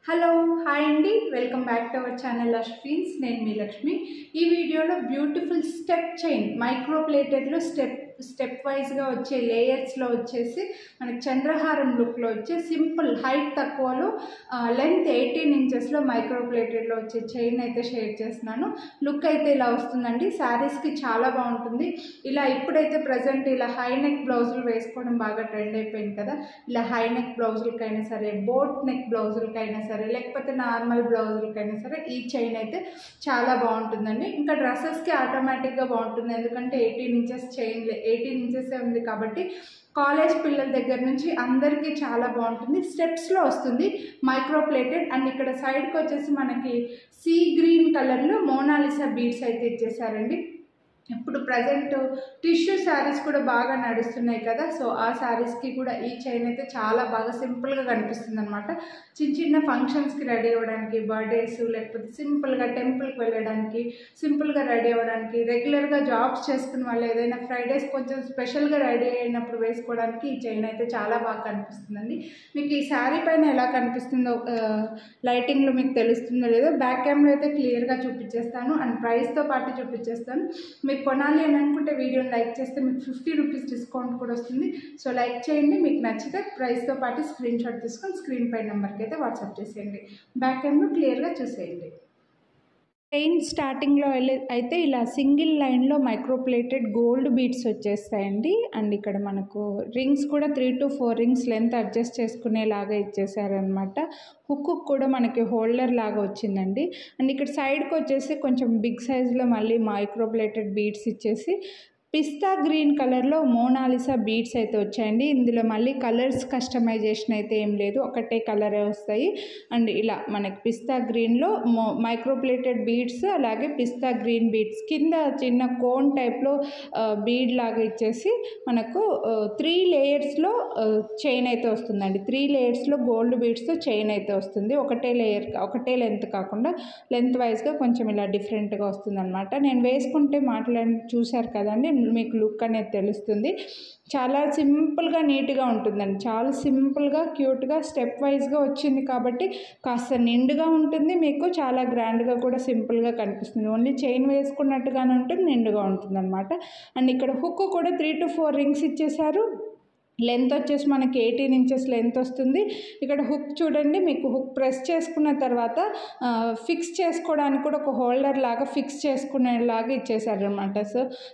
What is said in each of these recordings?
Hello hi అండి, welcome back to our channel Lakshmis. నేను మీ లక్ష్మి. ఈ వీడియోలో బ్యూటిఫుల్ స్టెప్ చైన్ మైక్రో ప్లేటెడ్లో స్టెప్ వైజ్గా వచ్చే లేయర్స్లో వచ్చేసి మనకి చంద్రహారం లుక్లో వచ్చే సింపుల్ హైట్ తక్కువలో లెంత్ 18 ఇంచెస్లో మైక్రో ప్లేటెడ్లో వచ్చే చైన్ అయితే షేర్ చేస్తున్నాను. లుక్ అయితే ఇలా వస్తుందండి. శారీస్కి చాలా బాగుంటుంది. ఇలా ఇప్పుడైతే ప్రజెంట్ ఇలా హై నెక్ బ్లౌజులు వేసుకోవడం బాగా ట్రెండ్ అయిపోయింది కదా. ఇలా హై నెక్ బ్లౌజులకైనా సరే, బోట్ నెక్ బ్లౌజులకైనా సరే, లేకపోతే నార్మల్ బ్లౌజులకైనా సరే ఈ చైన్ అయితే చాలా బాగుంటుందండి. ఇంకా డ్రెస్సెస్కి ఆటోమేటిక్గా బాగుంటుంది, ఎందుకంటే 18 ఇంచెస్ చైన్ 18 ఇంచెస్ ఉంది కాబట్టి కాలేజ్ పిల్లల దగ్గర నుంచి అందరికీ చాలా బాగుంటుంది. స్టెప్స్లో వస్తుంది, మైక్రో ప్లేటెడ్. అండ్ ఇక్కడ సైడ్కి వచ్చేసి మనకి సీ గ్రీన్ కలర్లో మోనాలిసా బీడ్స్ అయితే ఇచ్చేసారండి. ఇప్పుడు ప్రజెంట్ టిష్యూ శారీస్ కూడా బాగా నడుస్తున్నాయి కదా, సో ఆ శారీస్కి కూడా ఈ చైన్ అయితే చాలా బాగా సింపుల్గా కనిపిస్తుంది అనమాట. చిన్న చిన్న ఫంక్షన్స్కి రెడీ అవ్వడానికి, బర్త్డేస్, లేకపోతే సింపుల్గా టెంపుల్కి వెళ్ళడానికి, సింపుల్గా రెడీ అవ్వడానికి, రెగ్యులర్గా జాబ్స్ చేసుకున్న వాళ్ళు ఏదైనా ఫ్రైడేస్ కొంచెం స్పెషల్గా రెడీ అయినప్పుడు వేసుకోవడానికి ఈ చైన్ అయితే చాలా బాగా కనిపిస్తుందండి. మీకు ఈ శారీ పైన ఎలా కనిపిస్తుందో లైటింగ్లో మీకు తెలుస్తుందో లేదో బ్యాక్ కెమెరా అయితే క్లియర్గా చూపించేస్తాను, అండ్ ప్రైస్తో పాటు చూపించేస్తాను. మీకు కొనాలి అని అనుకుంటే వీడియోని లైక్ చేస్తే మీకు 50 రూపీస్ డిస్కౌంట్ కూడా వస్తుంది. సో లైక్ చేయండి. మీకు నచ్చితే ప్రైస్తో పాటు స్క్రీన్ షాట్ తీసుకొని స్క్రీన్ పై నెంబర్కి అయితే వాట్సాప్ చేసేయండి. బ్యాక్ కెమెరా క్లియర్గా చూసేయండి. చైన్ స్టార్టింగ్లో అయితే ఇలా సింగిల్ లైన్లో మైక్రో ప్లేటెడ్ గోల్డ్ బీడ్స్ వచ్చేస్తాయండి. అండ్ ఇక్కడ మనకు రింగ్స్ కూడా 3 to 4 రింగ్స్ లెంత్ అడ్జస్ట్ చేసుకునేలాగా ఇచ్చేసారనమాట. హుక్ కూడా మనకి హోల్డర్ లాగా వచ్చిందండి. అండ్ ఇక్కడ సైడ్కి వచ్చేసి కొంచెం బిగ్ సైజులో మళ్ళీ మైక్రో ప్లేటెడ్ బీడ్స్ ఇచ్చేసి పిస్తా గ్రీన్ కలర్లో మోనాలిసా బీడ్స్ అయితే వచ్చాయండి. ఇందులో మళ్ళీ కలర్స్ కస్టమైజేషన్ అయితే ఏం లేదు, ఒకటే కలరే వస్తాయి. అండ్ ఇలా మనకి పిస్తా గ్రీన్లో మైక్రో ప్లేటెడ్ బీడ్స్, అలాగే పిస్తా గ్రీన్ బీడ్స్ కింద చిన్న కోన్ టైప్లో బీడ్ లాగా ఇచ్చేసి మనకు 3 లేయర్స్లో చైన్ అయితే వస్తుందండి. 3 లేయర్స్లో గోల్డ్ బీడ్స్తో చైన్ అయితే వస్తుంది. ఒకటే లేయర్, ఒకటే లెంత్ కాకుండా లెంత్ వైజ్గా కొంచెం ఇలా డిఫరెంట్గా వస్తుంది అనమాట. నేను వేసుకుంటే చూశారు కదండి, మీకు లుక్ అనేది తెలుస్తుంది. చాలా సింపుల్గా నీట్గా ఉంటుందండి. చాలా సింపుల్గా క్యూట్గా స్టెప్ వైజ్గా వచ్చింది కాబట్టి కాస్త నిండుగా ఉంటుంది, మీకు చాలా గ్రాండ్గా కూడా సింపుల్గా కనిపిస్తుంది. ఓన్లీ చైన్ వేసుకున్నట్టుగానే ఉంటుంది, నిండుగా ఉంటుంది అనమాట. అండ్ ఇక్కడ హుక్ కూడా 3 to 4 రింగ్స్ ఇచ్చేసారు. లెంత్ వచ్చేసి మనకి 18 ఇంచెస్ లెంత్ వస్తుంది. ఇక్కడ హుక్ చూడండి, మీకు హుక్ ప్రెస్ చేసుకున్న తర్వాత ఫిక్స్ చేసుకోవడానికి కూడా ఒక హోల్డర్ లాగా ఫిక్స్ చేసుకునేలాగా ఇచ్చేసారు అనమాట.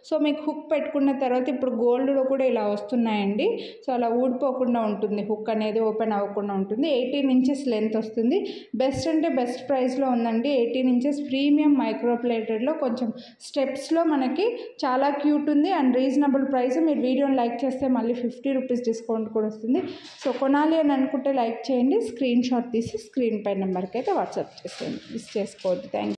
సో మీకు హుక్ పెట్టుకున్న తర్వాత ఇప్పుడు గోల్డ్లో కూడా ఇలా వస్తున్నాయండి. సో అలా ఊడిపోకుండా ఉంటుంది, హుక్ అనేది ఓపెన్ అవ్వకుండా ఉంటుంది. 18 ఇంచెస్ లెంత్ వస్తుంది. బెస్ట్ అంటే బెస్ట్ ప్రైస్లో ఉందండి. 18 ఇంచెస్ ప్రీమియం మైక్రో ప్లేటెడ్లో కొంచెం స్టెప్స్లో మనకి చాలా క్యూట్ ఉంది అండ్ రీజనబుల్ ప్రైస్. మీరు వీడియోని లైక్ చేస్తే మళ్ళీ 50 రూపీస్ డిస్కౌంట్ కూడా వస్తుంది. సో కొనాలి అని అనుకుంటే లైక్ చేయండి, స్క్రీన్ షాట్ తీసి స్క్రీన్ పై నెంబర్కి అయితే వాట్సాప్ చేసేయండి. మిస్ చేసుకోవద్దు. Thank you.